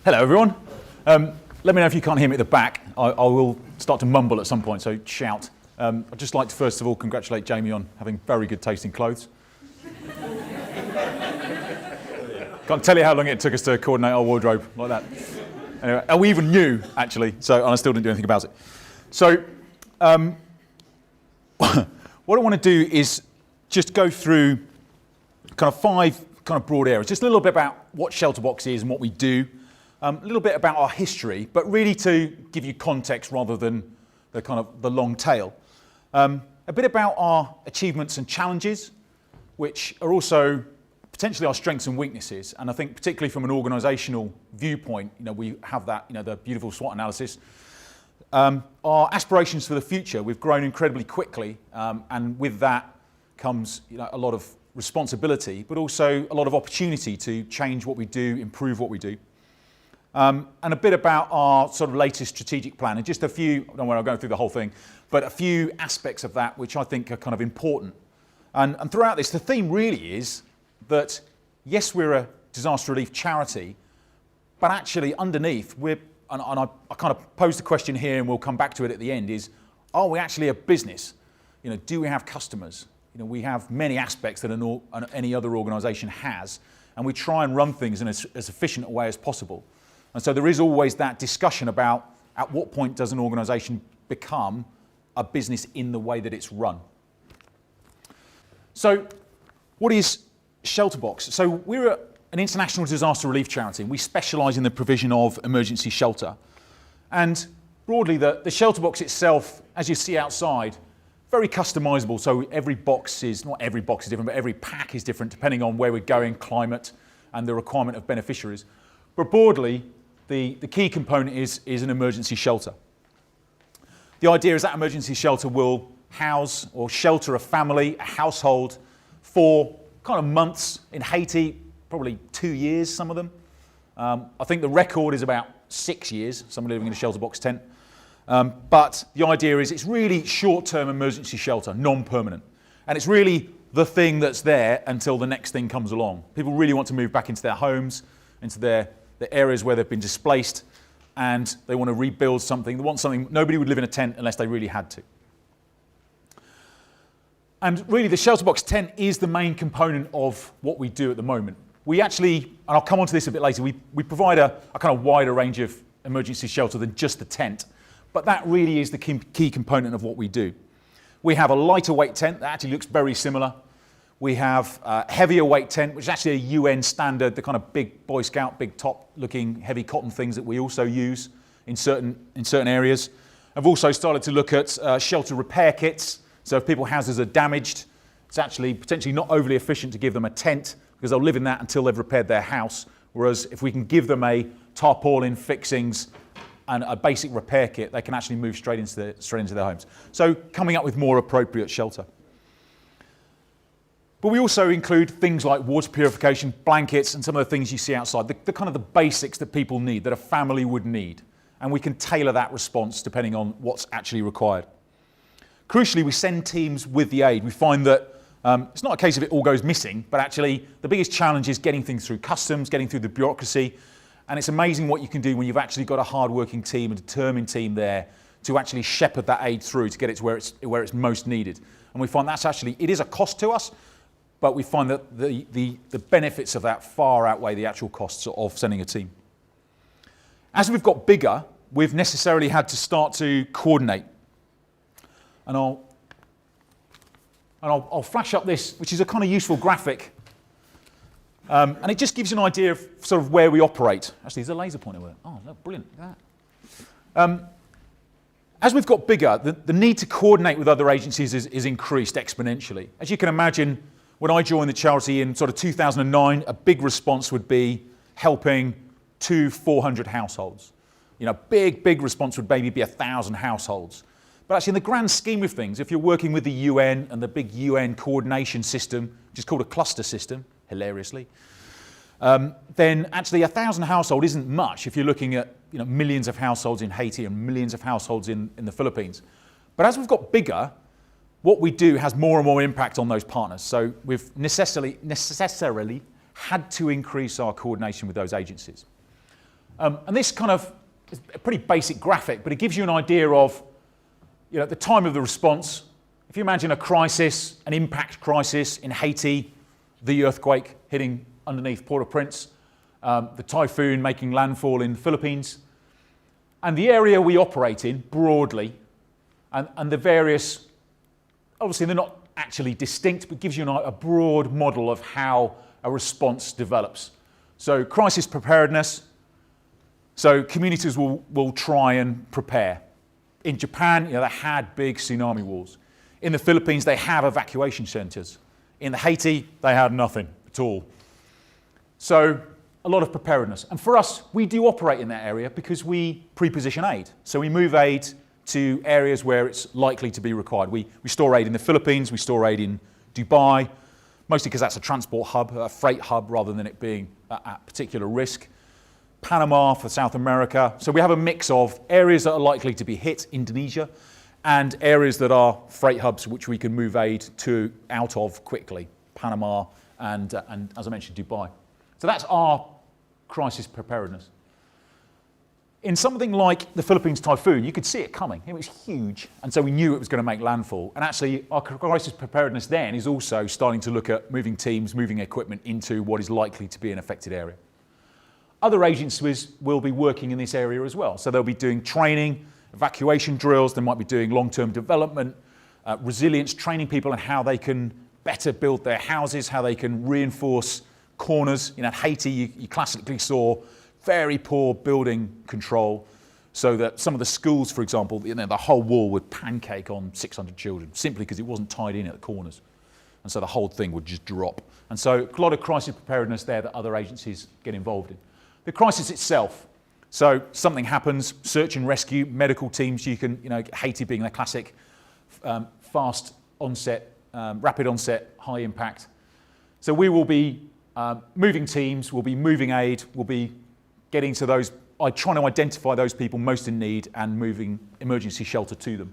Hello everyone. Let me know if you can't hear me at the back. I will start to mumble at some point, so shout. I'd just like to first of all congratulate Jamie on having very good taste in clothes. Can't tell you how long it took us to coordinate our wardrobe like that. Anyway, and we even knew, actually, and I still didn't do anything about it. So, what I want to do is just go through kind of 5 kind of broad areas. Just a little bit about what ShelterBox is and what we do. A little bit about our history, but really to give you context rather than the kind of the long tail. A bit about our achievements and challenges, which are also potentially our strengths and weaknesses. And I think particularly from an organisational viewpoint, we have that, the beautiful SWOT analysis. Our aspirations for the future, we've grown incredibly quickly, and with that comes a lot of responsibility, but also a lot of opportunity to change what we do, improve what we do. And a bit about our sort of latest strategic plan, and just a few, I don't want to go through the whole thing, but a few aspects of that which I think are kind of important. And throughout this, the theme really is that, yes, we're a disaster relief charity, but actually underneath, I kind of posed the question here and we'll come back to it at the end, is, are we actually a business? Do we have customers? We have many aspects that any other organisation has, and we try and run things in as efficient a way as possible. And so there is always that discussion about at what point does an organisation become a business in the way that it's run. So what is ShelterBox? So we're an international disaster relief charity, and we specialise in the provision of emergency shelter. And broadly, the ShelterBox itself, as you see outside, very customisable. So every box is, not every box is different, but every pack is different depending on where we're going, climate, and the requirement of beneficiaries. But broadly, the key component is an emergency shelter. The idea is that emergency shelter will house or shelter a family, a household, for kind of months. In Haiti, probably 2 years, some of them. I think the record is about 6 years, somebody living in a ShelterBox tent. But the idea is it's really short-term emergency shelter, non-permanent. And it's really the thing that's there until the next thing comes along. People really want to move back into their homes, into the areas where they've been displaced, and they want to rebuild something. They want something. Nobody would live in a tent unless they really had to. And really, the ShelterBox tent is the main component of what we do at the moment. We actually, and I'll come on to this a bit later, we provide a kind of wider range of emergency shelter than just the tent. But that really is the key component of what we do. We have a lighter weight tent that actually looks very similar. We have a heavier weight tent, which is actually a UN standard, the kind of big Boy Scout, big top looking heavy cotton things that we also use in certain areas. I've also started to look at shelter repair kits. So if people's houses are damaged, it's actually potentially not overly efficient to give them a tent because they'll live in that until they've repaired their house. Whereas if we can give them a tarpaulin, fixings, and a basic repair kit, they can actually move straight into their homes. So coming up with more appropriate shelter. But we also include things like water purification, blankets, and some of the things you see outside, the kind of the basics that people need, that a family would need. And we can tailor that response depending on what's actually required. Crucially, we send teams with the aid. We find that it's not a case of it all goes missing, but actually the biggest challenge is getting things through customs, getting through the bureaucracy. And it's amazing what you can do when you've actually got a hard-working team, a determined team there to actually shepherd that aid through to get it to where it's most needed. And we find that's actually, it is a cost to us, but we find that the benefits of that far outweigh the actual costs of sending a team. As we've got bigger, we've necessarily had to start to coordinate. And I'll flash up this, which is a kind of useful graphic. And it just gives you an idea of sort of where we operate. Actually, there's a laser pointer with it. Oh, look, brilliant. Look at that. As we've got bigger, the need to coordinate with other agencies is increased exponentially. As you can imagine, when I joined the charity in sort of 2009, a big response would be helping 400 households. Big response would maybe be 1,000 households. But actually, in the grand scheme of things, if you're working with the UN and the big UN coordination system, which is called a cluster system, hilariously, then actually 1,000 household isn't much if you're looking at millions of households in Haiti and millions of households in the Philippines. But as we've got bigger, what we do has more and more impact on those partners. So we've necessarily had to increase our coordination with those agencies. And this kind of is a pretty basic graphic, but it gives you an idea of the time of the response. If you imagine a crisis, an impact crisis in Haiti, the earthquake hitting underneath Port-au-Prince, the typhoon making landfall in the Philippines, and the area we operate in broadly, and the various, obviously they're not actually distinct, but gives you a broad model of how a response develops. So crisis preparedness, so communities will try and prepare. In Japan, they had big tsunami walls. In the Philippines, they have evacuation centres. In Haiti, they had nothing at all. So a lot of preparedness. And for us, we do operate in that area because we pre-position aid. So we move aid to areas where it's likely to be required. We store aid in the Philippines, we store aid in Dubai, mostly because that's a transport hub, a freight hub, rather than it being at particular risk. Panama for South America. So we have a mix of areas that are likely to be hit, Indonesia, and areas that are freight hubs which we can move aid out of quickly, Panama and as I mentioned, Dubai. So that's our crisis preparedness. In something like the Philippines typhoon, you could see it coming. It was huge, and so we knew it was going to make landfall. And actually, our crisis preparedness then is also starting to look at moving teams, moving equipment into what is likely to be an affected area. Other agencies will be working in this area as well. So they'll be doing training, evacuation drills, they might be doing long-term development, resilience, training people on how they can better build their houses, how they can reinforce corners. In Haiti, you classically saw very poor building control, so that some of the schools, for example, the whole wall would pancake on 600 children, simply because it wasn't tied in at the corners. And so the whole thing would just drop. And so a lot of crisis preparedness there that other agencies get involved in. The crisis itself, so something happens, search and rescue, medical teams, you can, Haiti being the classic fast onset, rapid onset, high impact. So we will be moving teams, we'll be moving aid, we'll be getting to those, trying to identify those people most in need and moving emergency shelter to them.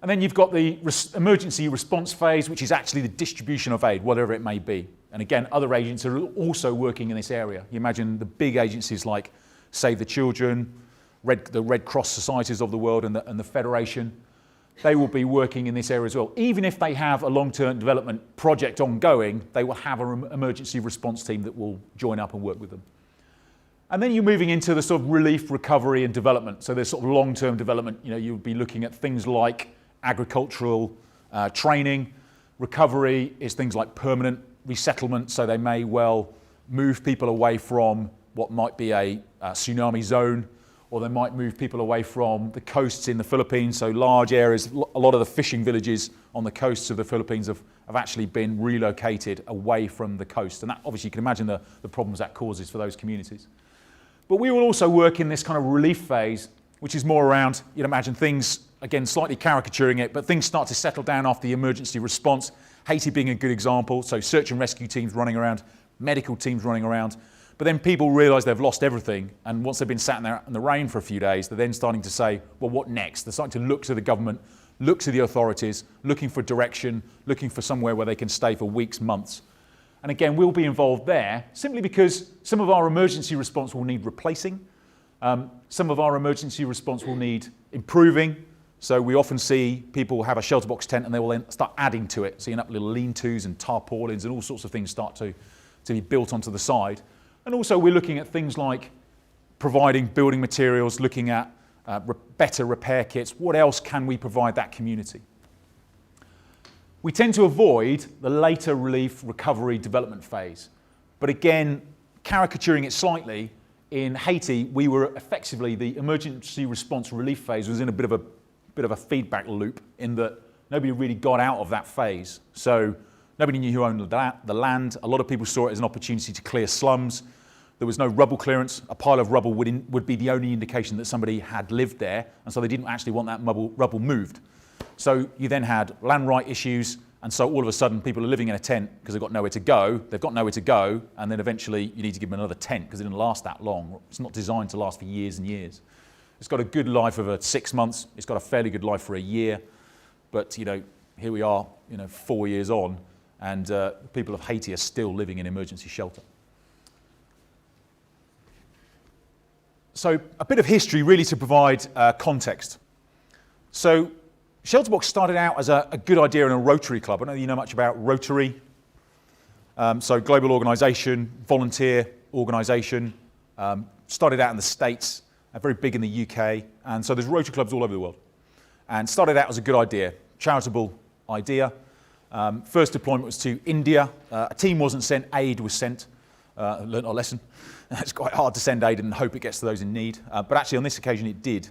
And then you've got the emergency response phase, which is actually the distribution of aid, whatever it may be. And again, other agencies are also working in this area. You imagine the big agencies like Save the Children, the Red Cross societies of the world, and the Federation. They will be working in this area as well. Even if they have a long-term development project ongoing, they will have an emergency response team that will join up and work with them. And then you're moving into the sort of relief, recovery, and development. So there's sort of long-term development. You'll be looking at things like agricultural training. Recovery is things like permanent resettlement, so they may well move people away from what might be a tsunami zone, or they might move people away from the coasts in the Philippines, so large areas. A lot of the fishing villages on the coasts of the Philippines have actually been relocated away from the coast, and that, obviously you can imagine the problems that causes for those communities. But we will also work in this kind of relief phase, which is more around, you'd imagine things, again, slightly caricaturing it, but things start to settle down after the emergency response. Haiti being a good example, so search and rescue teams running around, medical teams running around, but then people realise they've lost everything, and once they've been sat in there in the rain for a few days, they're then starting to say, well, what next? They're starting to look to the government, look to the authorities, looking for direction, looking for somewhere where they can stay for weeks, months. And again, we'll be involved there simply because some of our emergency response will need replacing. Some of our emergency response will need improving. So we often see people have a ShelterBox tent and they will then start adding to it. So you end up little lean-tos and tarpaulins and all sorts of things start to be built onto the side. And also we're looking at things like providing building materials, looking at better repair kits. What else can we provide that community? We tend to avoid the later relief, recovery, development phase. But again, caricaturing it slightly, in Haiti, we were effectively, the emergency response relief phase was in a bit of a feedback loop in that nobody really got out of that phase. So nobody knew who owned the land. A lot of people saw it as an opportunity to clear slums. There was no rubble clearance. A pile of rubble would be the only indication that somebody had lived there, and so they didn't actually want that rubble moved. So you then had land right issues, and so all of a sudden people are living in a tent because they've got nowhere to go. They've got nowhere to go, and then eventually you need to give them another tent because it didn't last that long. It's not designed to last for years and years. It's got a good life of 6 months. It's got a fairly good life for a year. But here we are, 4 years on, and the people of Haiti are still living in emergency shelter. So a bit of history really to provide context. So ShelterBox started out as a good idea in a Rotary Club. I don't know if you know much about Rotary. So global organisation, volunteer organisation, started out in the States, very big in the UK, and so there's Rotary clubs all over the world. And started out as a good idea, charitable idea. First deployment was to India. A team wasn't sent, aid was sent. Learned our lesson. It's quite hard to send aid and hope it gets to those in need. But actually on this occasion it did.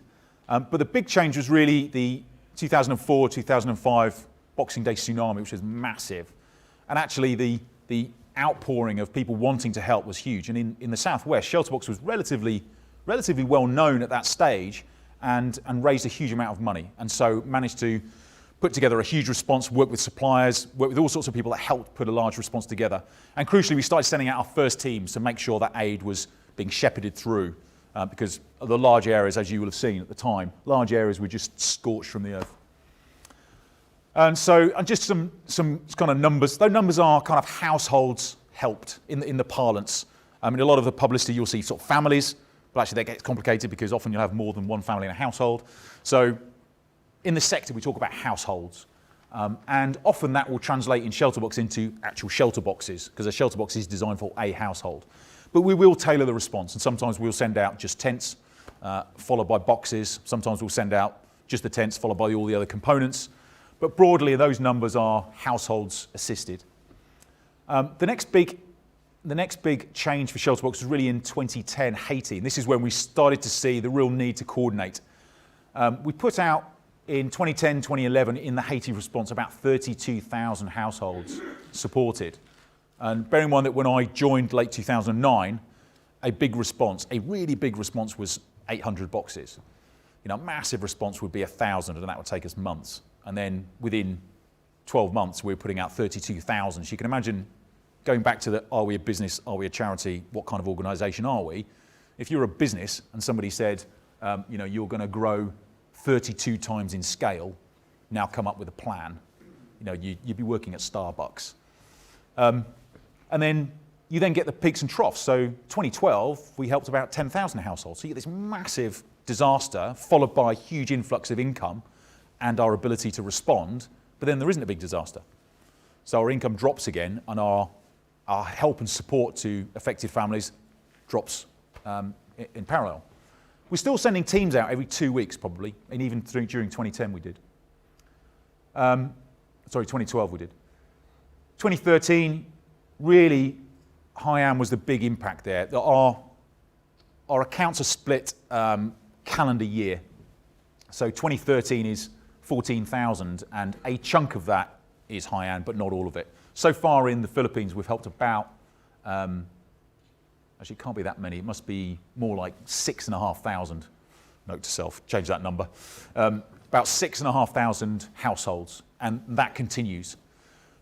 But the big change was really the 2004, 2005 Boxing Day tsunami, which was massive. And actually the outpouring of people wanting to help was huge. And in the Southwest, ShelterBox was relatively well known at that stage and raised a huge amount of money. And so managed to put together a huge response, work with suppliers, work with all sorts of people that helped put a large response together. And crucially, we started sending out our first teams to make sure that aid was being shepherded through because the large areas, as you will have seen at the time, large areas were just scorched from the earth. And so, and just some kind of numbers. Those numbers are kind of households helped in the parlance. I mean, a lot of the publicity you'll see sort of families, but actually that gets complicated because often you'll have more than one family in a household. So in the sector, we talk about households. And often that will translate in ShelterBox into actual shelter boxes because a shelter box is designed for a household. But we will tailor the response, and sometimes we'll send out just tents, followed by boxes. Sometimes we'll send out just the tents, followed by all the other components. But broadly, those numbers are households assisted. The next big change for ShelterBox was really in 2010, Haiti. And this is when we started to see the real need to coordinate. We put out in 2010, 2011, in the Haiti response, about 32,000 households supported. And bearing in mind that when I joined late 2009, a really big response was 800 boxes. You know, a massive response would be 1,000, and that would take us months. And then within 12 months, we were putting out 32,000. So you can imagine going back to are we a business, are we a charity, what kind of organisation are we? If you're a business and somebody said, you're going to grow 32 times in scale, now come up with a plan, you'd be working at Starbucks. And then you then get the peaks and troughs. So 2012, we helped about 10,000 households. So you get this massive disaster followed by a huge influx of income and our ability to respond, but then there isn't a big disaster. So our income drops again and our help and support to affected families drops in parallel. We're still sending teams out every 2 weeks probably, and even during 2010 we did. 2012 we did. 2013, really, Haiyan was the big impact there. Our accounts are split calendar year. So 2013 is 14,000, and a chunk of that is Haiyan, but not all of it. So far in the Philippines, we've helped about, actually it can't be that many, it must be more like 6,500, note to self, change that number, about 6,500 households, and that continues.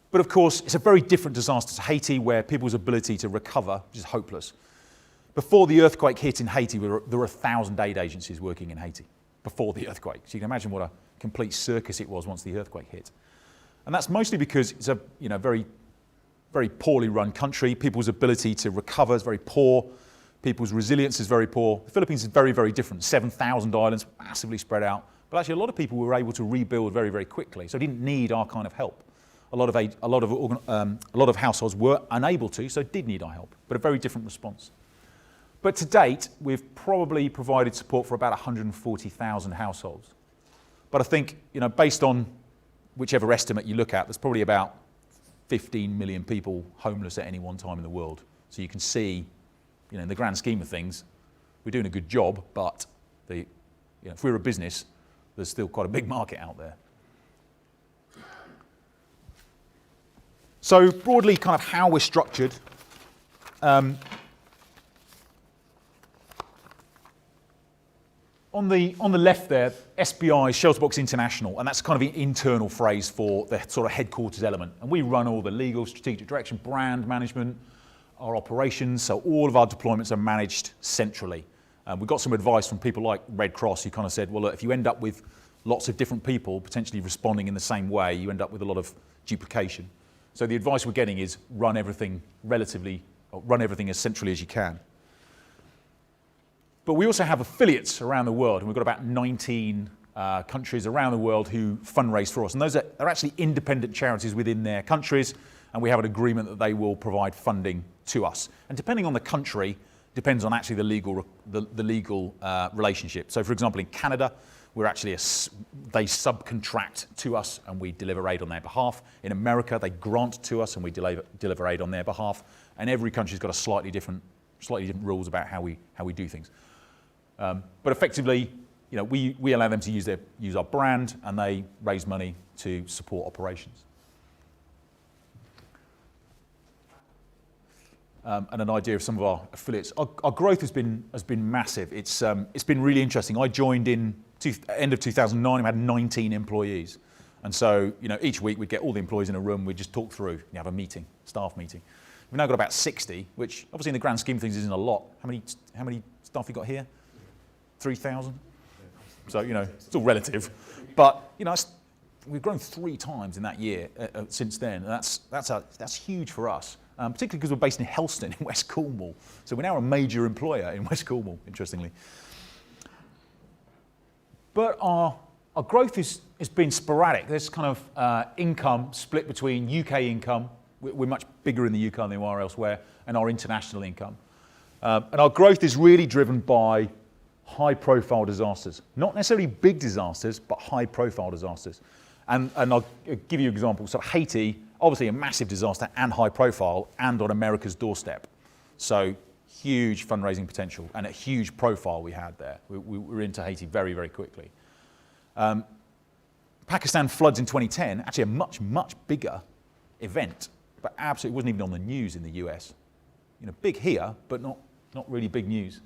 But of course, it's a very different disaster to Haiti, where people's ability to recover is hopeless. Before the earthquake hit in Haiti, there were 1,000 aid agencies working in Haiti before the earthquake. So you can imagine what a complete circus it was once the earthquake hit. And that's mostly because it's a very, very poorly run country. People's ability to recover is very poor. People's resilience is very poor. The Philippines is very, very different. 7,000 islands, massively spread out. But actually, a lot of people were able to rebuild very, very quickly, so didn't need our kind of help. A lot of households were unable to, so did need our help, but a very different response. But to date, we've probably provided support for about 140,000 households. But I think, based on whichever estimate you look at, there's probably about 15 million people homeless at any one time in the world. So you can see, in the grand scheme of things, we're doing a good job, but if we're a business, there's still quite a big market out there. So broadly, kind of how we're structured. On the left there, SBI, ShelterBox International, and that's kind of an internal phrase for the sort of headquarters element. And we run all the legal, strategic direction, brand management, our operations, so all of our deployments are managed centrally. We got some advice from people like Red Cross, who kind of said, well, look, if you end up with lots of different people potentially responding in the same way, you end up with a lot of duplication. So the advice we're getting is run everything as centrally as you can. But we also have affiliates around the world, and we've got about 19 countries around the world who fundraise for us. And those are actually independent charities within their countries, and we have an agreement that they will provide funding to us. And depending on the country, depends on actually the legal relationship. So for example, in Canada, we're actually they subcontract to us and we deliver aid on their behalf. In America, they grant to us and we deliver aid on their behalf. And every country's got a slightly different rules about how we do things. But effectively, we allow them to use our brand, and they raise money to support operations. And an idea of some of our affiliates. Our growth has been massive. It's been really interesting. I joined in end of 2009. We had 19 employees, and so each week we'd get all the employees in a room. We'd just talk through. Have a meeting, staff meeting. We've now got about 60, which obviously in the grand scheme of things isn't a lot. How many staff you got here? 3,000. So it's all relative, but we've grown 3 times in that year since then. And that's huge for us. Particularly because we're based in Helston in West Cornwall. So we're now a major employer in West Cornwall, interestingly. But our growth has been sporadic. There's kind of income split between UK income. We're much bigger in the UK than we are elsewhere, and our international income. And our growth is really driven by high-profile disasters. Not necessarily big disasters, but high-profile disasters. And I'll give you an example. So Haiti, obviously a massive disaster and high profile and on America's doorstep. So huge fundraising potential and a huge profile we had there. We were into Haiti very, very quickly. Pakistan floods in 2010, actually a much, much bigger event, but absolutely wasn't even on the news in the US. Big here, but not really big news.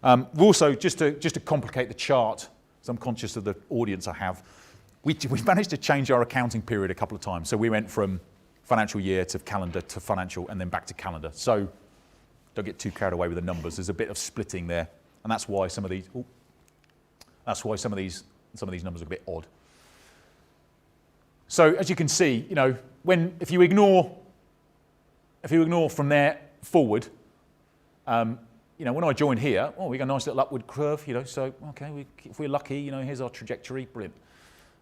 We also, just to complicate the chart, so I'm conscious of the audience I have, we managed to change our accounting period a couple of times. So we went from financial year to calendar to financial and then back to calendar. So don't get too carried away with the numbers. There's a bit of splitting there, and that's why some of these numbers are a bit odd. So as you can see, if you ignore from there forward, when I joined here, we got a nice little upward curve, so okay, if we're lucky, here's our trajectory, brilliant.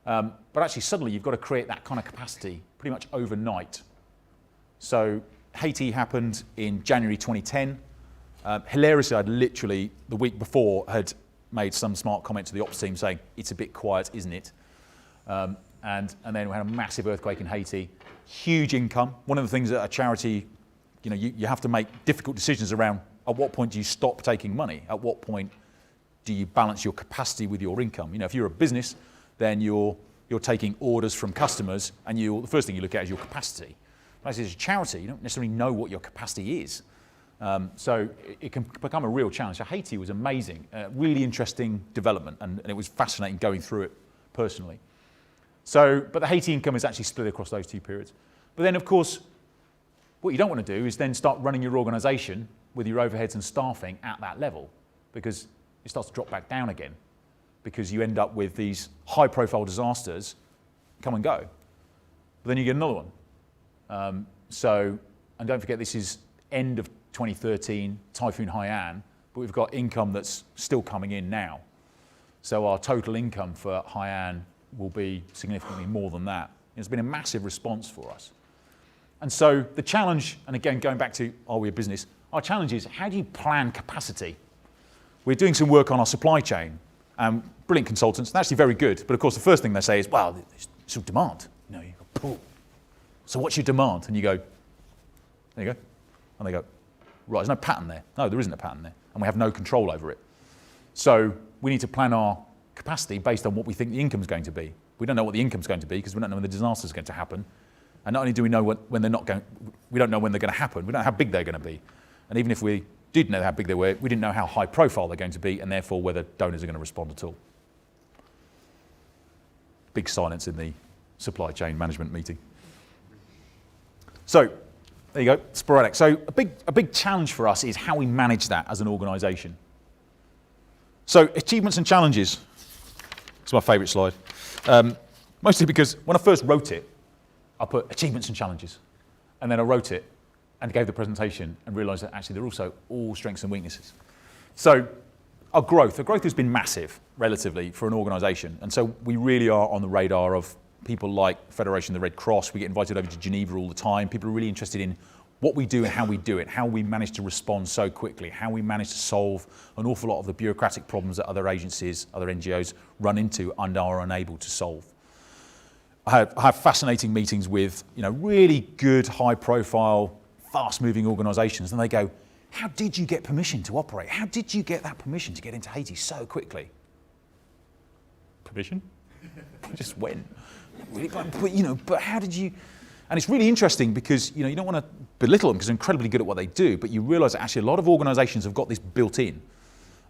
But actually suddenly you've got to create that kind of capacity pretty much overnight. So Haiti happened in January 2010. Hilariously, I'd literally, the week before, had made some smart comment to the ops team saying, it's a bit quiet, isn't it? And then we had a massive earthquake in Haiti, huge income. One of the things that a charity, you have to make difficult decisions around at what point do you stop taking money? At what point do you balance your capacity with your income? If you're a business, then you're taking orders from customers, and the first thing you look at is your capacity. But as a charity, you don't necessarily know what your capacity is. So it can become a real challenge. So Haiti was amazing, really interesting development, and it was fascinating going through it personally. But the Haiti income is actually split across those 2 periods. But then, of course, what you don't want to do is then start running your organisation with your overheads and staffing at that level, because it starts to drop back down again, because you end up with these high-profile disasters come and go. But then you get another one. And don't forget, this is end of 2013, Typhoon Haiyan, but we've got income that's still coming in now. So our total income for Haiyan will be significantly more than that. It's been a massive response for us. And so the challenge, and again, going back to, are we a business? Our challenge is, how do you plan capacity? We're doing some work on our supply chain. Brilliant consultants, they're actually very good. But of course, the first thing they say is, well, there's some demand. You go, pull. So what's your demand? And you go, there you go. And they go, right, there's no pattern there. No, there isn't a pattern there. And we have no control over it. So we need to plan our capacity based on what we think the income's going to be. We don't know what the income's going to be because we don't know when the disaster's going to happen. And not only do we know when they're not going, we don't know when they're going to happen. We don't know how big they're going to be. And even if we did know how big they were, we didn't know how high profile they're going to be, and therefore whether donors are going to respond at all. Big silence in the supply chain management meeting. So there you go, sporadic. So a big challenge for us is how we manage that as an organisation. So achievements and challenges. It's my favourite slide. Mostly because when I first wrote it, I put achievements and challenges. And then I wrote it and gave the presentation and realised that actually they're also all strengths and weaknesses. So Our growth has been massive, relatively, for an organisation. And so we really are on the radar of people like Federation of the Red Cross. We get invited over to Geneva all the time. People are really interested in what we do and how we do it, how we manage to respond so quickly, how we manage to solve an awful lot of the bureaucratic problems that other agencies, other NGOs run into and are unable to solve. I have fascinating meetings with really good, high-profile, fast-moving organisations, and they go, how did you get permission to operate? How did you get that permission to get into Haiti so quickly? Permission? Just went. But how did you... And it's really interesting because you don't want to belittle them because they're incredibly good at what they do, but you realise that actually a lot of organisations have got this built in.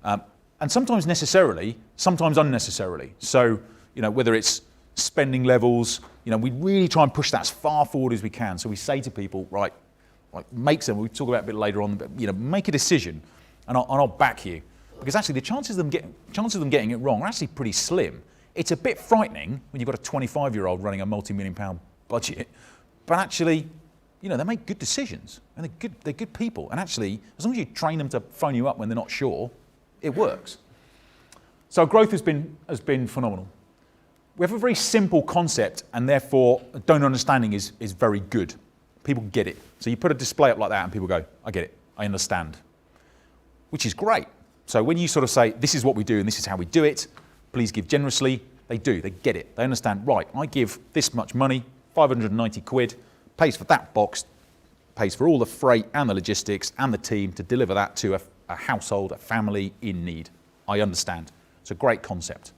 And sometimes necessarily, sometimes unnecessarily. So, whether it's spending levels, we really try and push that as far forward as we can. So we say to people, right, make some, we'll talk about it a bit later on, but make a decision and I'll back you. Because actually the chances of them getting it wrong are actually pretty slim. It's a bit frightening when you've got a 25-year-old running a multi-million-pound budget, but actually, they make good decisions and they're good people. And actually, as long as you train them to phone you up when they're not sure, it works. So our growth has been phenomenal. We have a very simple concept, and therefore donor understanding is very good. People get it. So you put a display up like that and people go, I get it, I understand. Which is great. So when you sort of say, this is what we do and this is how we do it, please give generously, they do, they get it. They understand, right, I give this much money, 590 quid, pays for that box, pays for all the freight and the logistics and the team to deliver that to a household, a family in need. I understand. It's a great concept.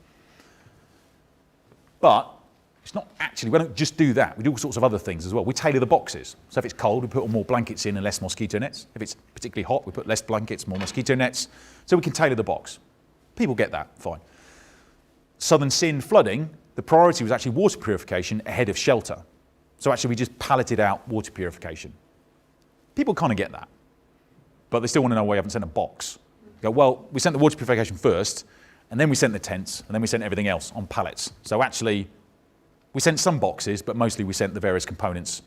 But it's not actually, we don't just do that. We do all sorts of other things as well. We tailor the boxes. So if it's cold, we put more blankets in and less mosquito nets. If it's particularly hot, we put less blankets, more mosquito nets. So we can tailor the box. People get that, fine. Southern Sin flooding, the priority was actually water purification ahead of shelter. So actually we just palleted out water purification. People kind of get that. But they still want to know why you haven't sent a box. You go, well, we sent the water purification first, and then we sent the tents, and then we sent everything else on pallets. So actually, we sent some boxes, but mostly we sent the various components.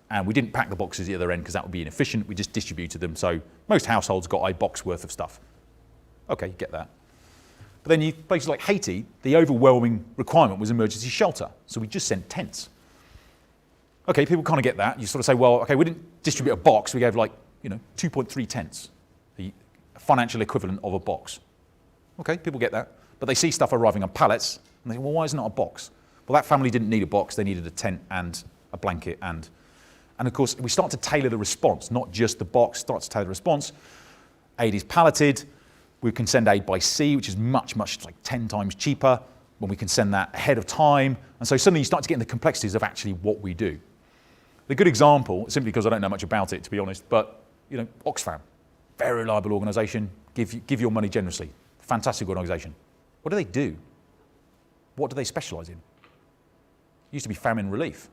And we didn't pack the boxes at the other end because that would be inefficient. We just distributed them. So most households got a box worth of stuff. Okay, you get that. But then places like Haiti, the overwhelming requirement was emergency shelter. So we just sent tents. Okay, people kind of get that. You sort of say, well, okay, we didn't distribute a box. We gave 2.3 tents, the financial equivalent of a box. Okay, people get that. But they see stuff arriving on pallets, and they say, well, why is it not a box? Well, that family didn't need a box. They needed a tent and a blanket. And of course, we start to tailor the response, not just the box, start to tailor the response. Aid is palleted. We can send aid by sea, which is much, 10 times cheaper when we can send that ahead of time. And so suddenly you start to get into the complexities of actually what we do. The good example, simply because I don't know much about it, to be honest, but Oxfam, very reliable organisation, give your money generously. Fantastic organisation. What do they do? What do they specialise in? It used to be famine relief.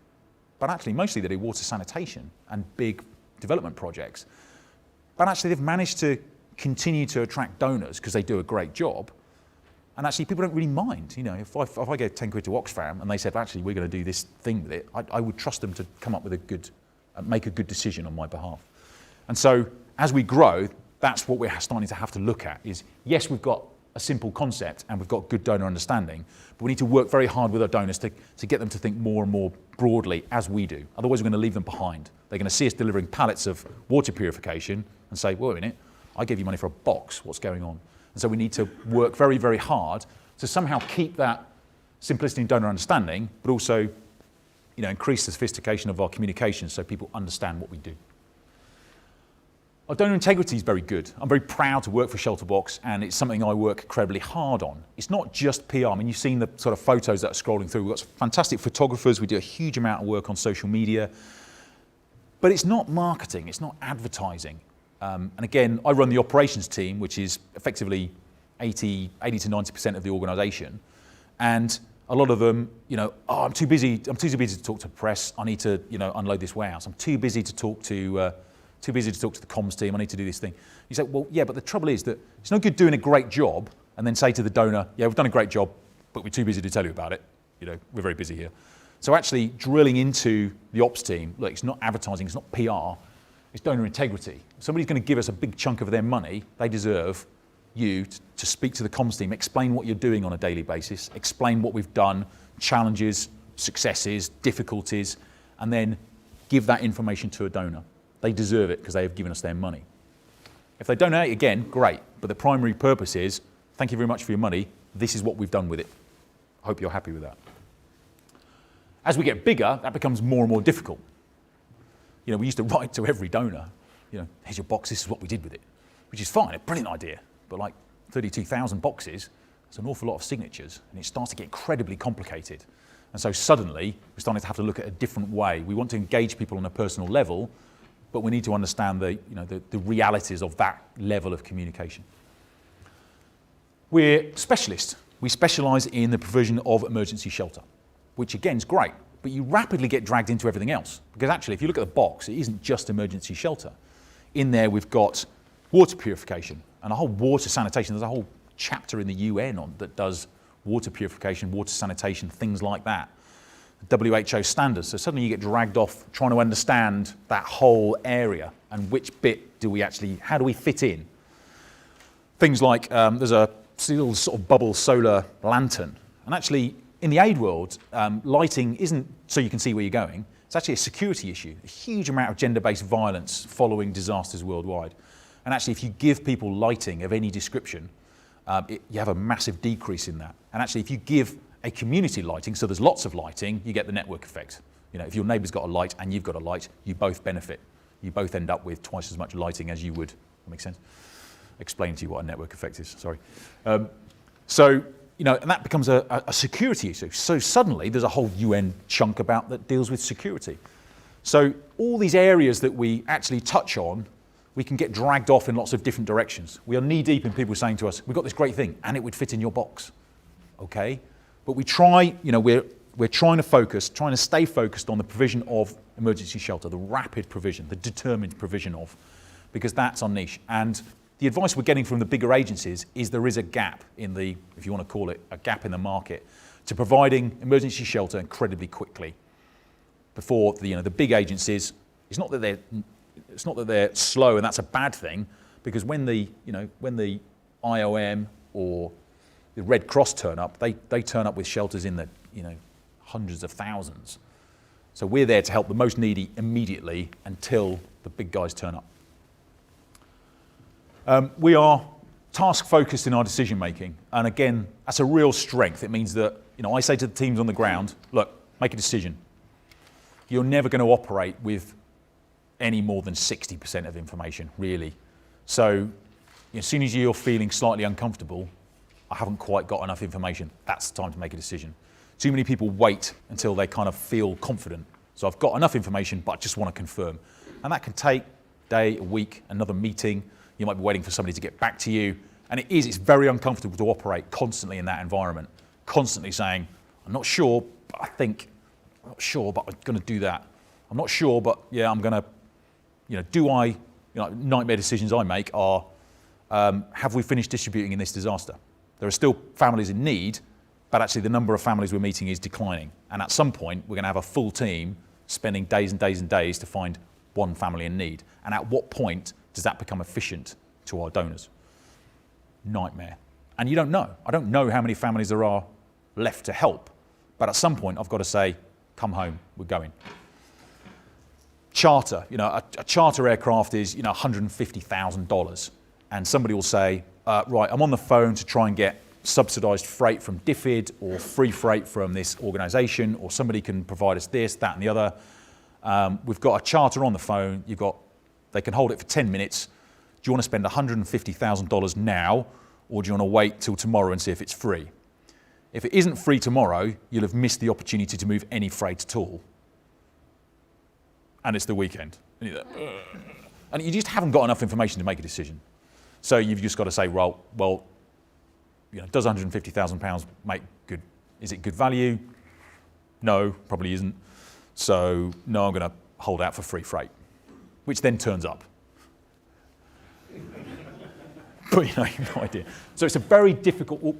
But actually, mostly they do water sanitation and big development projects. But actually, they've managed to continue to attract donors because they do a great job. And actually, people don't really mind. If I gave 10 quid to Oxfam and they said, actually, we're going to do this thing with it, I would trust them to come up with make a good decision on my behalf. And so, as we grow, that's what we're starting to have to look at is, yes, we've got a simple concept and we've got good donor understanding, but we need to work very hard with our donors to get them to think more and more broadly as we do. Otherwise, we're going to leave them behind. They're going to see us delivering pallets of water purification and say, wait a minute, I gave you money for a box, what's going on? And so we need to work very, very hard to somehow keep that simplicity and donor understanding, but also increase the sophistication of our communications so people understand what we do. Our donor integrity is very good. I'm very proud to work for ShelterBox, and it's something I work incredibly hard on. It's not just PR. I mean, you've seen the sort of photos that are scrolling through. We've got some fantastic photographers. We do a huge amount of work on social media. But it's not marketing. It's not advertising. And again, I run the operations team, which is effectively 80 to 90% of the organisation. And a lot of them, I'm too busy to talk to press. I need to, unload this warehouse. I'm too busy to talk to the comms team. I need to do this thing. You say, well, yeah, but the trouble is that it's no good doing a great job and then say to the donor, yeah, we've done a great job, but we're too busy to tell you about it. We're very busy here. So actually drilling into the ops team, look, it's not advertising, it's not PR, it's donor integrity. If somebody's going to give us a big chunk of their money, they deserve you to speak to the comms team, explain what you're doing on a daily basis, explain what we've done, challenges, successes, difficulties, and then give that information to a donor. They deserve it because they have given us their money. If they donate again, great, but the primary purpose is, thank you very much for your money, this is what we've done with it. I hope you're happy with that. As we get bigger, that becomes more and more difficult. You know, we used to write to every donor, you know, here's your box, this is what we did with it, which is fine, a brilliant idea, but like 32,000 boxes, it's an awful lot of signatures, and it starts to get incredibly complicated. And so suddenly, we're starting to have to look at a different way. We want to engage people on a personal level, but we need to understand the realities of that level of communication. We're specialists. We specialise in the provision of emergency shelter, which again is great, but you rapidly get dragged into everything else. Because actually, if you look at the box, it isn't just emergency shelter. In there, we've got water purification and a whole water sanitation. There's a whole chapter in the UN that does water purification, water sanitation, things like that. WHO standards. So suddenly you get dragged off trying to understand that whole area and which bit do we actually, how do we fit in? Things like there's a little sort of bubble solar lantern. And actually in the aid world, lighting isn't so you can see where you're going. It's actually a security issue. A huge amount of gender-based violence following disasters worldwide. And actually if you give people lighting of any description, you have a massive decrease in that. And actually if you give a community lighting, so there's lots of lighting, you get the network effect. You know, if your neighbour's got a light and you've got a light, you both benefit. You both end up with twice as much lighting as you would. That makes sense? Explain to you what a network effect is, sorry. So, you know, and that becomes a security issue. So suddenly there's a whole UN chunk about that deals with security. So all these areas that we actually touch on, we can get dragged off in lots of different directions. We are knee deep in people saying to us, we've got this great thing and it would fit in your box. Okay? But we try, you know, we're trying to focus, trying to stay focused on the provision of emergency shelter, the rapid provision, the determined provision of, because that's our niche. And the advice we're getting from the bigger agencies is there is a gap in the, if you want to call it, a gap in the market to providing emergency shelter incredibly quickly. Before the, you know, the big agencies, it's not that they're slow and that's a bad thing, because when the, you know, when the IOM or the Red Cross turn up, they turn up with shelters in the, you know, hundreds of thousands. So we're there to help the most needy immediately until the big guys turn up. We are task focused in our decision making, and again, that's a real strength. It means that, you know, I say to the teams on the ground, look, make a decision. You're never going to operate with any more than 60% of information, really. So, you know, as soon as you're feeling slightly uncomfortable, I haven't quite got enough information, that's the time to make a decision. Too many people wait until they kind of feel confident. So I've got enough information, but I just want to confirm. And that can take a day, a week, another meeting. You might be waiting for somebody to get back to you. And it's very uncomfortable to operate constantly in that environment, constantly saying, I'm not sure, but I think, I'm not sure, but I'm going to do that. I'm not sure, but yeah, I'm going to, you know, nightmare decisions I make are, have we finished distributing in this disaster? There are still families in need, but actually the number of families we're meeting is declining. And at some point, we're going to have a full team spending days and days and days to find one family in need. And at what point does that become efficient to our donors? Nightmare. And you don't know. I don't know how many families there are left to help. But at some point, I've got to say, come home, we're going. Charter, you know, a charter aircraft is, you know, $150,000. And somebody will say, right, I'm on the phone to try and get subsidised freight from DFID or free freight from this organisation, or somebody can provide us this, that and the other. We've got a charter on the phone, they can hold it for 10 minutes. Do you want to spend $150,000 now, or do you want to wait till tomorrow and see if it's free? If it isn't free tomorrow, you'll have missed the opportunity to move any freight at all. And it's the weekend. And you just haven't got enough information to make a decision. So you've just got to say, well, you know, does £150,000 make good? Is it good value? No, probably isn't. So no, I'm going to hold out for free freight, which then turns up. But you know, you've no idea. So it's a very difficult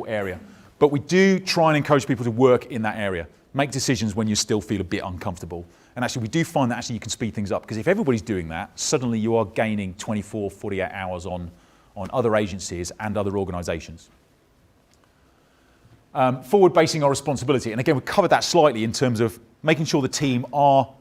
area. But we do try and encourage people to work in that area. Make decisions when you still feel a bit uncomfortable. And actually, we do find that actually you can speed things up, because if everybody's doing that, suddenly you are gaining 24, 48 hours on other agencies and other organisations. Forward basing our responsibility. And again, we covered that slightly in terms of making sure the team are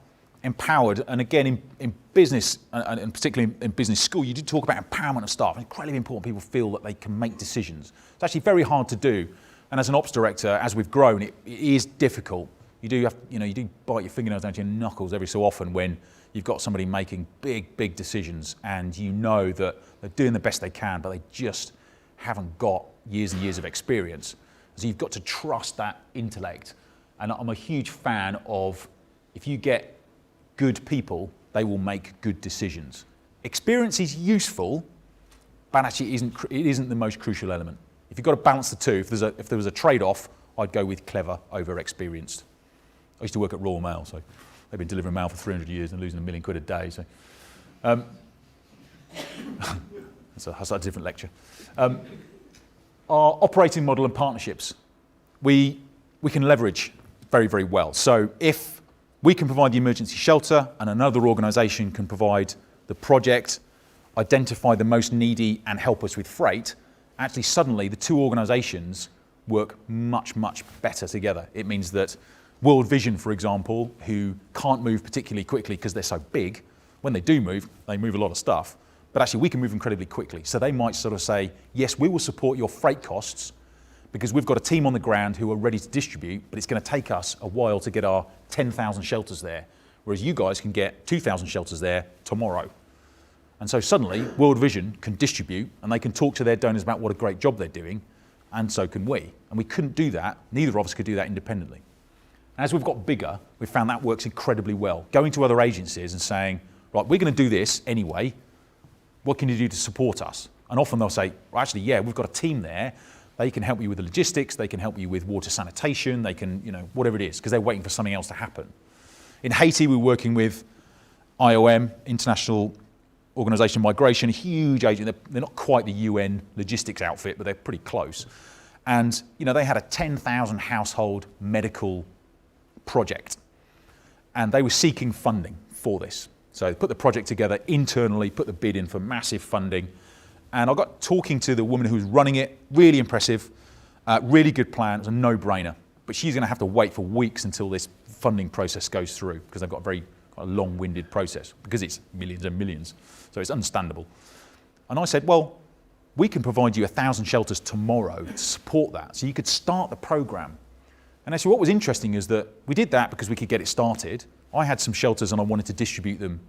empowered. And again, in business, and particularly in business school, you did talk about empowerment of staff. It's incredibly important people feel that they can make decisions. It's actually very hard to do. And as an ops director, as we've grown, it is difficult. You do bite your fingernails down to your knuckles every so often when you've got somebody making big decisions, and you know that they're doing the best they can, but they just haven't got years and years of experience. So you've got to trust that intellect. And I'm a huge fan of, if you get good people, they will make good decisions. Experience is useful, but actually it isn't the most crucial element. If you've got to balance the two, if there was a trade-off, I'd go with clever over experienced. I used to work at Royal Mail, so they've been delivering mail for 300 years and losing £1 million a day. So that's a different lecture. Our operating model and partnerships, we can leverage very, very well. So if we can provide the emergency shelter and another organisation can provide the project, identify the most needy and help us with freight, actually suddenly the two organisations work much, much better together. It means that World Vision, for example, who can't move particularly quickly because they're so big, when they do move, they move a lot of stuff, but actually we can move incredibly quickly. So they might sort of say, yes, we will support your freight costs because we've got a team on the ground who are ready to distribute, but it's going to take us a while to get our 10,000 shelters there, whereas you guys can get 2,000 shelters there tomorrow. And so suddenly World Vision can distribute and they can talk to their donors about what a great job they're doing, and so can we. And we couldn't do that, neither of us could do that independently. As we've got bigger, we've found that works incredibly well. Going to other agencies and saying, right, we're going to do this anyway, what can you do to support us? And often they'll say, well, actually, yeah, we've got a team there. They can help you with the logistics, they can help you with water sanitation, they can, whatever it is, because they're waiting for something else to happen. In Haiti, we're working with IOM, International Organization of Migration, a huge agent. They're not quite the UN logistics outfit, but they're pretty close. And, they had a 10,000 household medical project, and they were seeking funding for this. So they put the project together internally, put the bid in for massive funding, and I got talking to the woman who was running it, really impressive, really good plan, it was a no-brainer, but she's going to have to wait for weeks until this funding process goes through, because they've got a very long-winded process, because it's millions and millions, so it's understandable. And I said, well, we can provide you 1,000 shelters tomorrow to support that, so you could start the program. And actually what was interesting is that we did that because we could get it started. I had some shelters and I wanted to distribute them,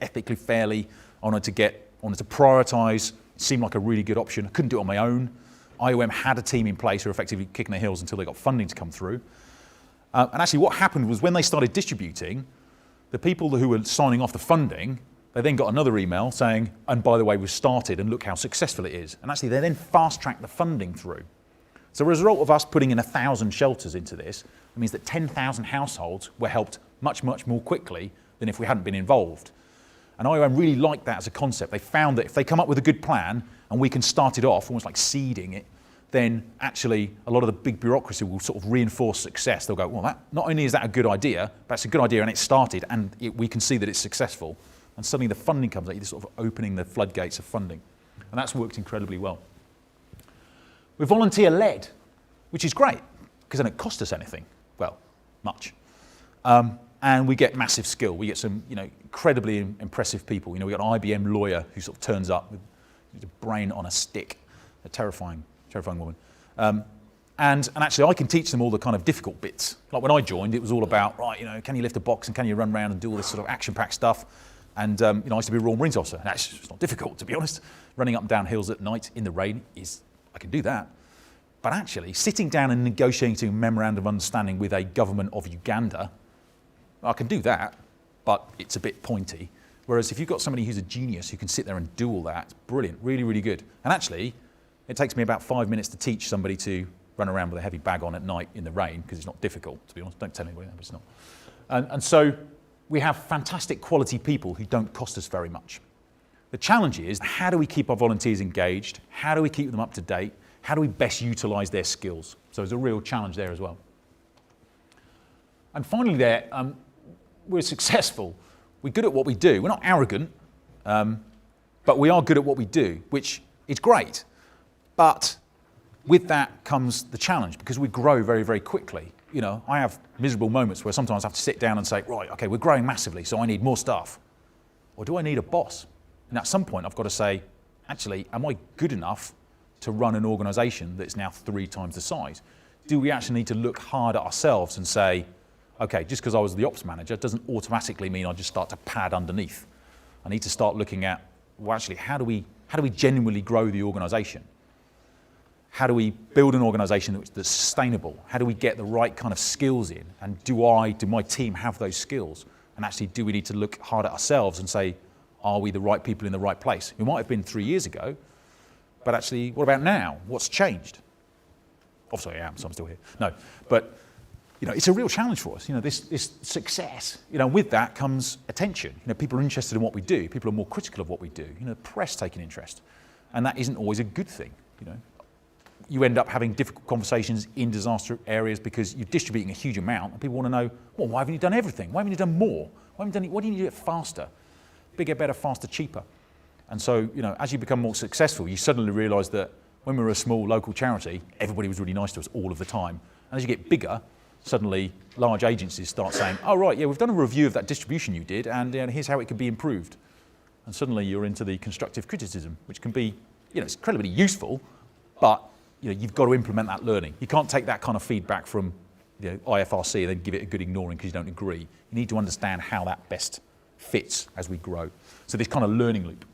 ethically, fairly. I wanted to prioritise. It seemed like a really good option. I couldn't do it on my own. IOM had a team in place who were effectively kicking their heels until they got funding to come through. And actually what happened was when they started distributing, the people who were signing off the funding, they then got another email saying, and by the way, we've started and look how successful it is. And actually they then fast-tracked the funding through. So as a result of us putting in 1,000 shelters into this, it means that 10,000 households were helped much, much more quickly than if we hadn't been involved. And IOM really liked that as a concept. They found that if they come up with a good plan and we can start it off, almost like seeding it, then actually a lot of the big bureaucracy will sort of reinforce success. They'll go, well, not only is that a good idea, but it's a good idea and it started and we can see that it's successful. And suddenly the funding comes out, you're sort of opening the floodgates of funding. And that's worked incredibly well. We're volunteer-led, which is great, because then it costs us anything. Well, much. And we get massive skill. We get some, incredibly impressive people. We got an IBM lawyer who sort of turns up with a brain on a stick, a terrifying woman. And actually, I can teach them all the kind of difficult bits. Like when I joined, it was all about, right, can you lift a box and can you run around and do all this sort of action-packed stuff? And I used to be a Royal Marines officer. And it's not difficult, to be honest. Running up and down hills at night in the rain I can do that. But actually, sitting down and negotiating a memorandum of understanding with a government of Uganda, I can do that, but it's a bit pointy. Whereas if you've got somebody who's a genius who can sit there and do all that, it's brilliant, really, really good. And actually, it takes me about 5 minutes to teach somebody to run around with a heavy bag on at night in the rain, because it's not difficult, to be honest. Don't tell anybody that, but it's not. And so we have fantastic quality people who don't cost us very much. The challenge is, how do we keep our volunteers engaged? How do we keep them up to date? How do we best utilise their skills? So there's a real challenge there as well. And finally we're successful. We're good at what we do. We're not arrogant, but we are good at what we do, which is great. But with that comes the challenge, because we grow very, very quickly. You know, I have miserable moments where sometimes I have to sit down and say, right, okay, we're growing massively, so I need more staff. Or do I need a boss? And at some point I've got to say, actually, am I good enough to run an organisation that's now 3 times the size? Do we actually need to look hard at ourselves and say, okay, just because I was the ops manager doesn't automatically mean I just start to pad underneath. I need to start looking at, well, actually, how do we genuinely grow the organisation? How do we build an organisation that's sustainable? How do we get the right kind of skills in? And do my team have those skills? And actually, do we need to look hard at ourselves and say, are we the right people in the right place? We might have been 3 years ago, but actually, what about now? What's changed? Obviously I am, so I'm still here. No, but you know, it's a real challenge for us. You know, this success. You know, with that comes attention. You know, people are interested in what we do. People are more critical of what we do. You know, the press take an interest, and that isn't always a good thing. You know, you end up having difficult conversations in disaster areas because you're distributing a huge amount, and people want to know, well, why haven't you done everything? Why haven't you done more? Why do you do it faster? Bigger, better, faster, cheaper. And so, you know, as you become more successful, you suddenly realise that when we were a small local charity, everybody was really nice to us all of the time. And as you get bigger, suddenly large agencies start saying, oh, right, yeah, we've done a review of that distribution you did, and here's how it could be improved. And suddenly you're into the constructive criticism, which can be, you know, it's incredibly useful, but you know, you've got to implement that learning. You can't take that kind of feedback from, you know, IFRC and then give it a good ignoring because you don't agree. You need to understand how that best fits as we grow. So this kind of learning loop.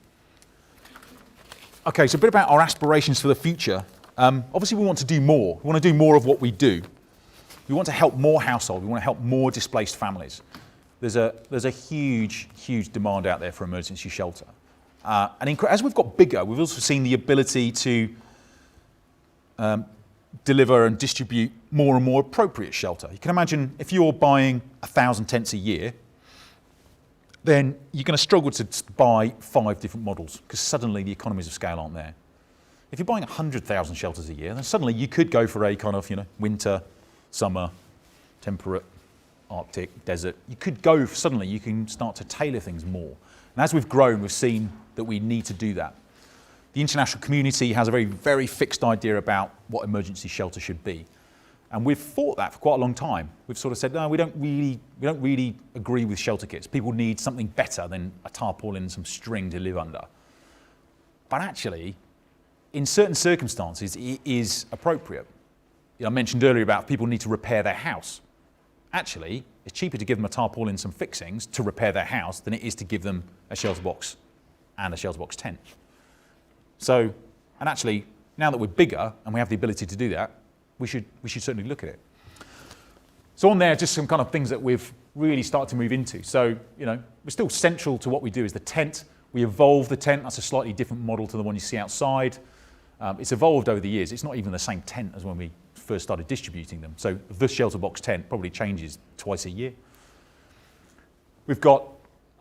Okay, so a bit about our aspirations for the future. Obviously we want to do more. We want to do more of what we do. We want to help more households. We want to help more displaced families. There's a huge, huge demand out there for emergency shelter. And as we've got bigger, we've also seen the ability to deliver and distribute more and more appropriate shelter. You can imagine if you're buying 1,000 tents a year, then you're going to struggle to buy 5 different models because suddenly the economies of scale aren't there. If you're buying 100,000 shelters a year, then suddenly you could go for a kind of, you know, winter, summer, temperate, Arctic, desert. You could go, suddenly you can start to tailor things more. And as we've grown, we've seen that we need to do that. The international community has a very fixed idea about what emergency shelter should be. And we've fought that for quite a long time. We've sort of said, no, we don't really agree with shelter kits. People need something better than a tarpaulin and some string to live under. But actually, in certain circumstances, it is appropriate. I mentioned earlier about people need to repair their house. Actually, it's cheaper to give them a tarpaulin and some fixings to repair their house than it is to give them a shelter box and a shelter box tent. So, and actually, now that we're bigger and we have the ability to do that, we should certainly look at it. So on there, just some kind of things that we've really started to move into. So, you know, we're still central to what we do is the tent. We evolved the tent. That's a slightly different model to the one you see outside. It's evolved over the years. It's not even the same tent as when we first started distributing them. So the shelter box tent probably changes twice a year. We've got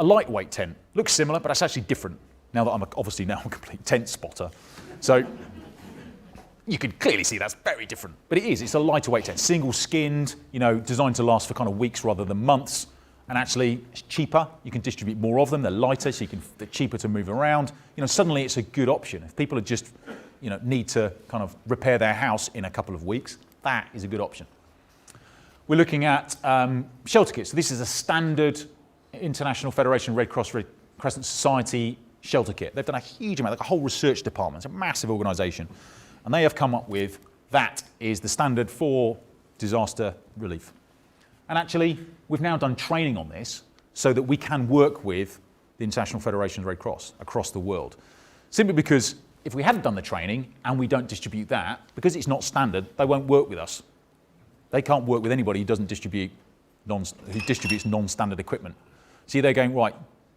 a lightweight tent. Looks similar, but that's actually different. Now that I'm obviously a complete tent spotter. So you can clearly see that's very different. But it is, it's a lighter weight tent, single skinned, you know, designed to last for kind of weeks rather than months. And actually it's cheaper. You can distribute more of them. They're lighter, so they're cheaper to move around. You know, suddenly it's a good option. If people are just, you know, need to kind of repair their house in a couple of weeks, that is a good option. We're looking at shelter kits. So this is a standard International Federation Red Cross Red Crescent Society shelter kit. They've done a huge amount, like a whole research department. It's a massive organisation. And they have come up with, that is the standard for disaster relief. And actually, we've now done training on this so that we can work with the International Federation of Red Cross across the world. Simply because if we hadn't done the training and we don't distribute that, because it's not standard, they won't work with us. They can't work with anybody who distributes non-standard equipment. See, they're going, right,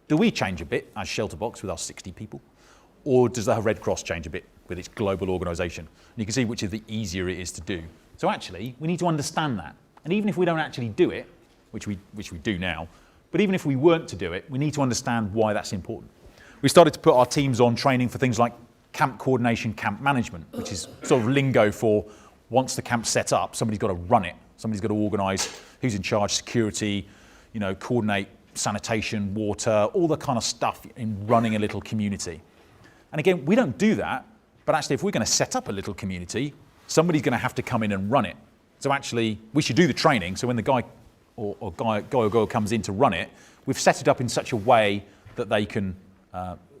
do we change a bit as ShelterBox with our 60 people? Or does the Red Cross change a bit with its global organisation? And you can see which is the easier it is to do. So actually, we need to understand that. And even if we don't actually do it, which we do now, but even if we weren't to do it, we need to understand why that's important. We started to put our teams on training for things like camp coordination, camp management, which is sort of lingo for once the camp's set up, somebody's got to run it. Somebody's got to organise who's in charge, security, coordinate sanitation, water, all the kind of stuff in running a little community. And again, we don't do that, but actually if we're going to set up a little community, somebody's going to have to come in and run it. So actually, we should do the training, so when the guy or girl comes in to run it, we've set it up in such a way that they can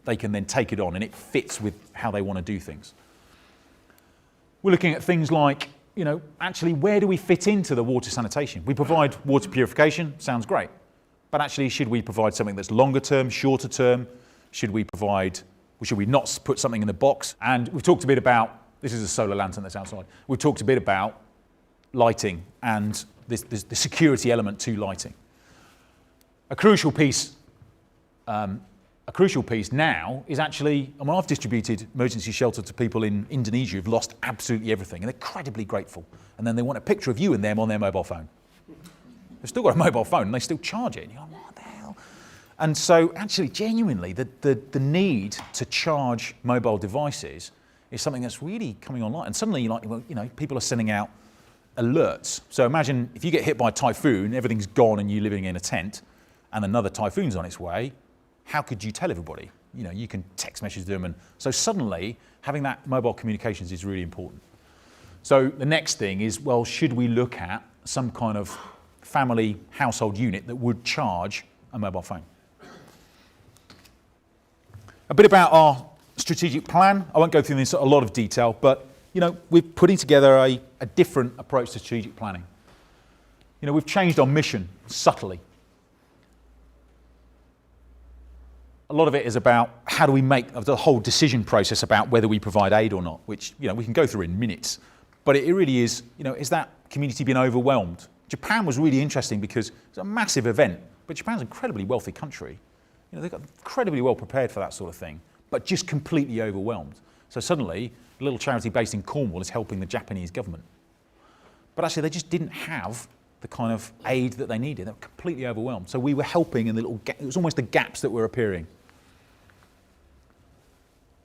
then take it on, and it fits with how they want to do things. We're looking at things like, actually, where do we fit into the water sanitation? We provide water purification, sounds great. But actually, should we provide something that's longer term, shorter term? Should we not put something in the box? And we've talked a bit about, this is a solar lantern that's outside. We've talked a bit about lighting and the security element to lighting. A crucial piece now is actually, I've distributed emergency shelter to people in Indonesia who've lost absolutely everything, and they're incredibly grateful. And then they want a picture of you and them on their mobile phone. They've still got a mobile phone and they still charge it. And you're like, what the hell? And so actually, genuinely, the need to charge mobile devices is something that's really coming online. And suddenly, people are sending out alerts. So imagine if you get hit by a typhoon, everything's gone and you're living in a tent, and another typhoon's on its way, how could you tell everybody? You can text message them. And so suddenly, having that mobile communications is really important. So the next thing is, well, should we look at some kind of family household unit that would charge a mobile phone? A bit about our strategic plan. I won't go through this in a lot of detail, but we're putting together a different approach to strategic planning. We've changed our mission subtly. A lot of it is about how do we make the whole decision process about whether we provide aid or not, which we can go through in minutes. But it really is, is that community being overwhelmed? Japan was really interesting because it's a massive event, but Japan's an incredibly wealthy country. They got incredibly well prepared for that sort of thing, but just completely overwhelmed. So suddenly, a little charity based in Cornwall is helping the Japanese government. But actually, they just didn't have the kind of aid that they needed. They were completely overwhelmed. So we were helping in it was almost the gaps that were appearing.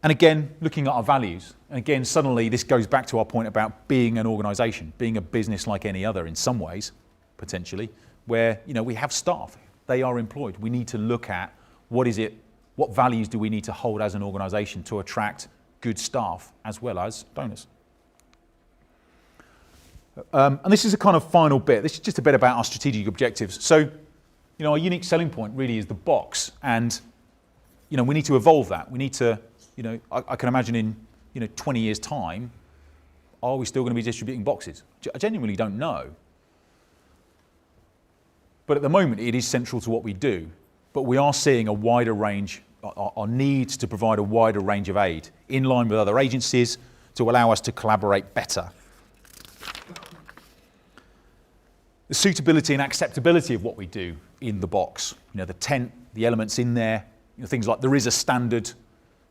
And again, looking at our values. And again, suddenly this goes back to our point about being an organisation, being a business like any other in some ways, potentially, where we have staff. They are employed. We need to look at what values do we need to hold as an organisation to attract good staff as well as donors. And this is a kind of final bit. This is just a bit about our strategic objectives. So, our unique selling point really is the box, and we need to evolve that. We need to, I can imagine in 20 years' time, are we still going to be distributing boxes? I genuinely don't know. But at the moment, it is central to what we do. But we are seeing a wider range, our needs to provide a wider range of aid in line with other agencies to allow us to collaborate better. The suitability and acceptability of what we do in the box, the tent, the elements in there, things like there is a standard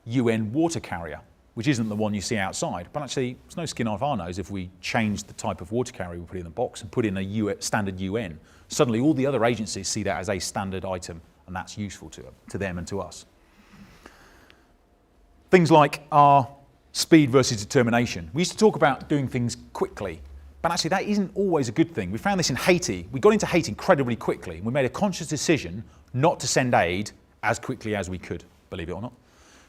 UN water carrier, which isn't the one you see outside, but actually there's no skin off our nose if we change the type of water carrier we put in the box and put in a standard UN. Suddenly all the other agencies see that as a standard item, and that's useful to them and to us. Things like our speed versus determination. We used to talk about doing things quickly, but actually that isn't always a good thing. We found this in Haiti. We got into Haiti incredibly quickly. We made a conscious decision not to send aid as quickly as we could, believe it or not.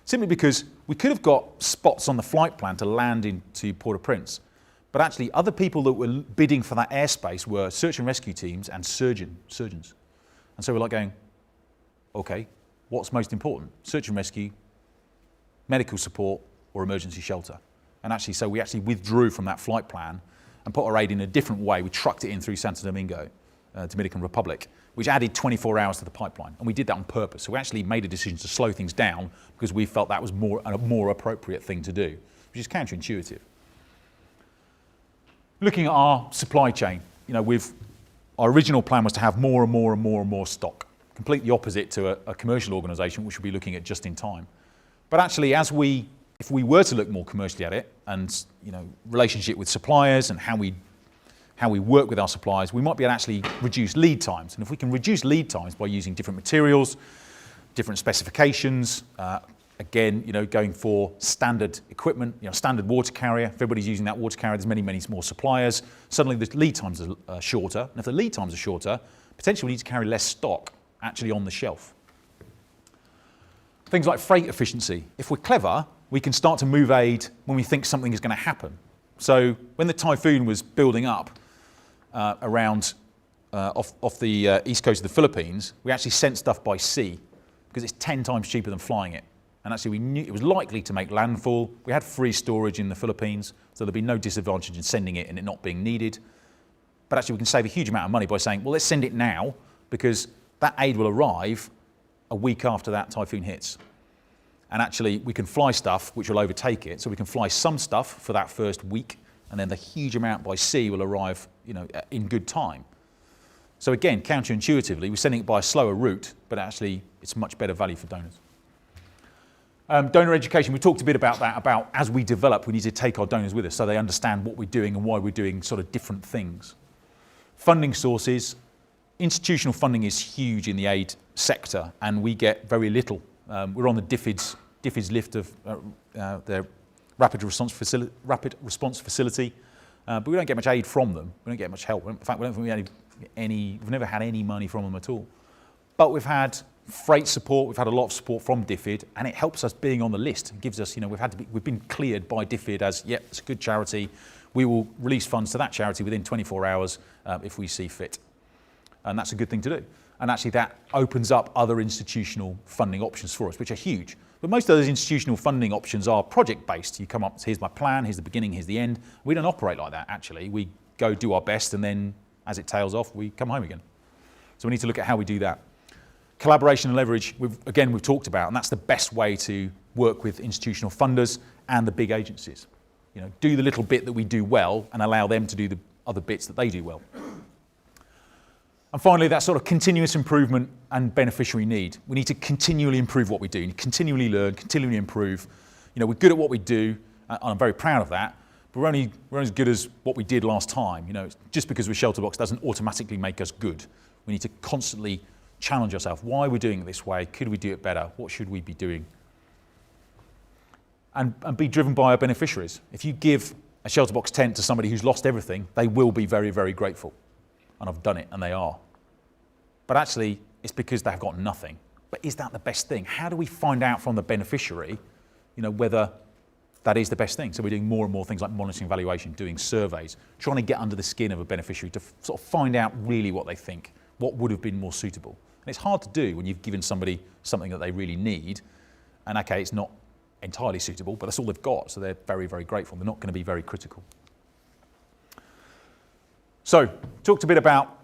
Simply because we could have got spots on the flight plan to land into Port-au-Prince, but actually other people that were bidding for that airspace were search and rescue teams and surgeons. And so we're like going, okay, what's most important? Search and rescue, medical support, or emergency shelter? And actually, so we actually withdrew from that flight plan and put our aid in a different way. We trucked it in through Santo Domingo, Dominican Republic, which added 24 hours to the pipeline. And we did that on purpose. So we actually made a decision to slow things down because we felt that was a more appropriate thing to do, which is counterintuitive. Looking at our supply chain, our original plan was to have more and more and more and more stock. Completely opposite to a commercial organisation, which would be looking at just in time. But actually, if we were to look more commercially at it, and relationship with suppliers and how we work with our suppliers, we might be able to actually reduce lead times. And if we can reduce lead times by using different materials, different specifications, again, going for standard equipment, standard water carrier. If everybody's using that water carrier, there's many, many more suppliers. Suddenly the lead times are shorter. And if the lead times are shorter, potentially we need to carry less stock actually on the shelf. Things like freight efficiency. If we're clever, we can start to move aid when we think something is going to happen. So when the typhoon was building up around off the east coast of the Philippines, we actually sent stuff by sea because it's 10 times cheaper than flying it. And actually we knew it was likely to make landfall. We had free storage in the Philippines, so there'd be no disadvantage in sending it and it not being needed. But actually we can save a huge amount of money by saying, well, let's send it now because that aid will arrive a week after that typhoon hits. And actually we can fly stuff which will overtake it. So we can fly some stuff for that first week and then the huge amount by sea will arrive, in good time. So again, counterintuitively, we're sending it by a slower route, but actually it's much better value for donors. Donor education, we talked a bit about that, about as we develop, we need to take our donors with us so they understand what we're doing and why we're doing sort of different things. Funding sources, institutional funding is huge in the aid sector and we get very little. We're on the DFID's list of their rapid response facility, but we don't get much aid from them. We don't get much help. In fact, we don't think we've never had any money from them at all. But we've had freight support, we've had a lot of support from DFID, and it helps us being on the list. It gives us, we've been cleared by DFID as, yep, it's a good charity. We will release funds to that charity within 24 hours if we see fit. And that's a good thing to do. And actually that opens up other institutional funding options for us, which are huge. But most of those institutional funding options are project-based. You come up, here's my plan, here's the beginning, here's the end. We don't operate like that, actually. We go do our best, and then as it tails off, we come home again. So we need to look at how we do that. Collaboration and leverage, we've talked about, and that's the best way to work with institutional funders and the big agencies. Do the little bit that we do well and allow them to do the other bits that they do well. And finally, that sort of continuous improvement and beneficiary need. We need to continually improve what we do, continually learn, continually improve. We're good at what we do, and I'm very proud of that, but we're only as good as what we did last time. Just because we're ShelterBox doesn't automatically make us good. We need to constantly challenge ourselves. Why are we doing it this way? Could we do it better? What should we be doing? And be driven by our beneficiaries. If you give a ShelterBox tent to somebody who's lost everything, they will be very, very grateful. And I've done it, and they are. But actually, it's because they've got nothing. But is that the best thing? How do we find out from the beneficiary, whether that is the best thing? So we're doing more and more things like monitoring evaluation, doing surveys, trying to get under the skin of a beneficiary to sort of find out really what they think, what would have been more suitable. And it's hard to do when you've given somebody something that they really need, and okay, it's not entirely suitable, but that's all they've got, so they're very, very grateful. They're not going to be very critical. So, talked a bit about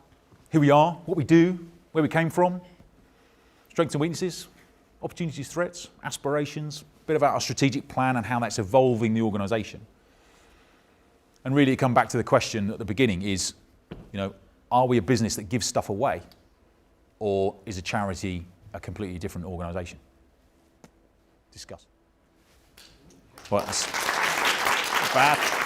who we are, what we do, where we came from, strengths and weaknesses, opportunities, threats, aspirations, a bit about our strategic plan and how that's evolving the organisation. And really, it comes back to the question at the beginning is, are we a business that gives stuff away, or is a charity a completely different organisation? Discuss. Well, that's bad.